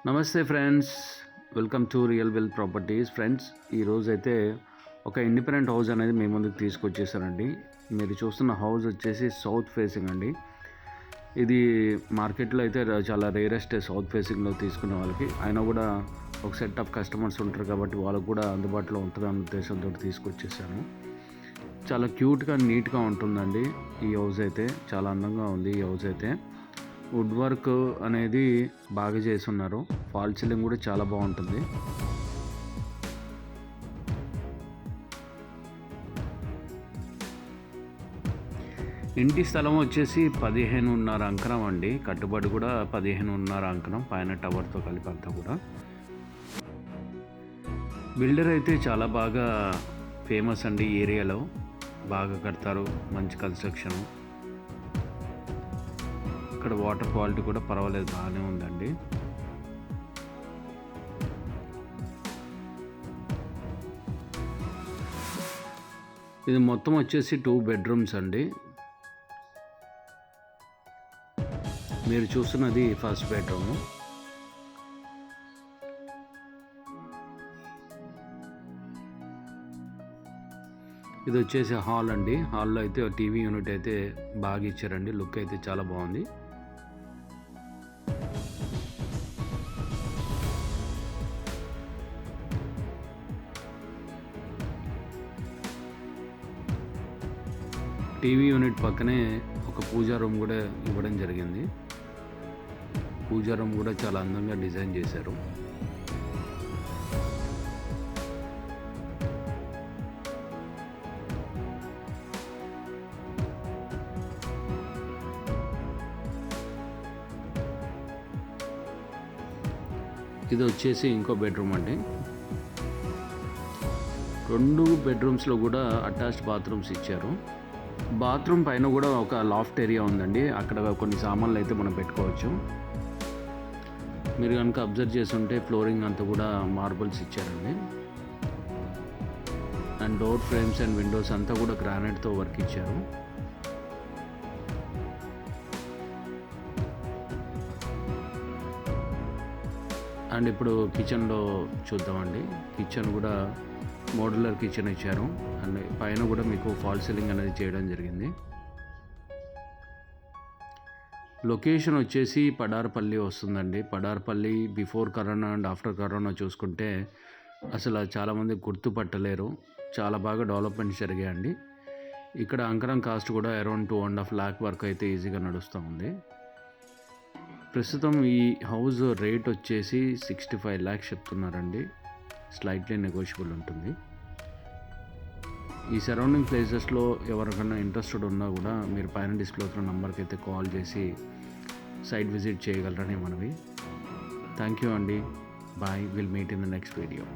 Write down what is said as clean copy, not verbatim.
నమస్తే friends, welcome to real well properties. Friends, ఈరోజు అయితే ఒక ఇండిపెండెంట్ హౌస్ అనేది మీ ముందుకు తీసుకొచ్చేసానండి. మీరు చూస్తున్న హౌస్ వచ్చేసి సౌత్ ఫేసింగ్ అండి. ఇది మార్కెట్లో అయితే చాలా రేరెస్ట్ సౌత్ ఫేసింగ్లో తీసుకునే వాళ్ళకి. అయినా కూడా ఒక సెట్ ఆఫ్ కస్టమర్స్ ఉంటారు కాబట్టి వాళ్ళకు కూడా అందుబాటులో ఉంటుందన్న ఉద్దేశంతో తీసుకొచ్చేసాను. చాలా క్యూట్గా నీట్గా ఉంటుందండి ఈ హౌస్ అయితే. చాలా అందంగా ఉంది ఈ హౌస్ అయితే. వుడ్ వర్క్ అనేది బాగా చేస్తున్నారు. ఫాల్ సీలింగ్ కూడా చాలా బాగుంటుంది. ఇంటి స్థలం వచ్చేసి 15.5 అంకణం అండి. కట్టుబడి కూడా 15.5 అంకణం, పైన టవర్తో కలిపి అంతా కూడా. బిల్డర్ అయితే చాలా బాగా ఫేమస్ అండి ఈ ఏరియాలో. బాగా కడతారు, మంచి కన్స్ట్రక్షన్. ఇక్కడ వాటర్ క్వాలిటీ కూడా పర్వాలేదు, బాగానే ఉందండి. ఇది మొత్తం వచ్చేసి 2 బెడ్రూమ్స్ అండి. మీరు చూస్తున్నది ఫస్ట్ బెడ్రూమ్. ఇది వచ్చేసి హాల్ అండి. హాల్లో అయితే టీవీ యూనిట్ అయితే బాగా ఇచ్చారండి. లుక్ అయితే చాలా బాగుంది. టీవీ యూనిట్ పక్కనే ఒక పూజా రూమ్ కూడా ఇవ్వడం జరిగింది. పూజా రూమ్ కూడా చాలా అందంగా డిజైన్ చేశారు. ఇది వచ్చేసి ఇంకో బెడ్రూమ్ అండి. 2 బెడ్రూమ్స్లో కూడా అటాచ్డ్ బాత్రూమ్స్ ఇచ్చారు. బాత్రూమ్ పైన కూడా ఒక లాఫ్ట్ ఏరియా ఉందండి. అక్కడ కొన్ని సామాన్లు అయితే మనం పెట్టుకోవచ్చు. మీరు కనుక అబ్జర్వ్ చేస్తుంటే ఫ్లోరింగ్ అంతా కూడా మార్బుల్స్ ఇచ్చారండి. And door frames and Windows అంతా కూడా గ్రానైట్తో వర్క్ ఇచ్చారు. అండ్ ఇప్పుడు కిచెన్లో చూద్దామండి. కిచెన్ కూడా మోడ్యులర్ కిచెన్ ఇచ్చారు. అండ్ పైన కూడా మీకు ఫాల్ సీలింగ్ అనేది చేయడం జరిగింది. లొకేషన్ వచ్చేసి పడార్పల్లి వస్తుందండి. Padarpalli before corona and after corona చూసుకుంటే అసలు చాలామంది గుర్తుపట్టలేరు. చాలా బాగా డెవలప్మెంట్స్ జరిగాయండి. ఇక్కడ అంకరం కాస్ట్ కూడా అరౌండ్ 2.5 lakh వరకు అయితే ఈజీగా నడుస్తూ ఉంది. ప్రస్తుతం ఈ హౌస్ రేట్ వచ్చేసి 65 lakhs చెప్తున్నారండి. స్లైట్లీ నెగోషియబుల్ ఉంటుంది. ఈ సరౌండింగ్ ప్లేసెస్లో ఎవరికైనా ఇంట్రెస్టెడ్ ఉన్నా కూడా మీరు పైన డిస్ప్లే అవుతున్న నంబర్కి అయితే కాల్ చేసి సైట్ విజిట్ చేయగలరని మనవి. థ్యాంక్ యూ అండి. Bye. Will meet in the next video.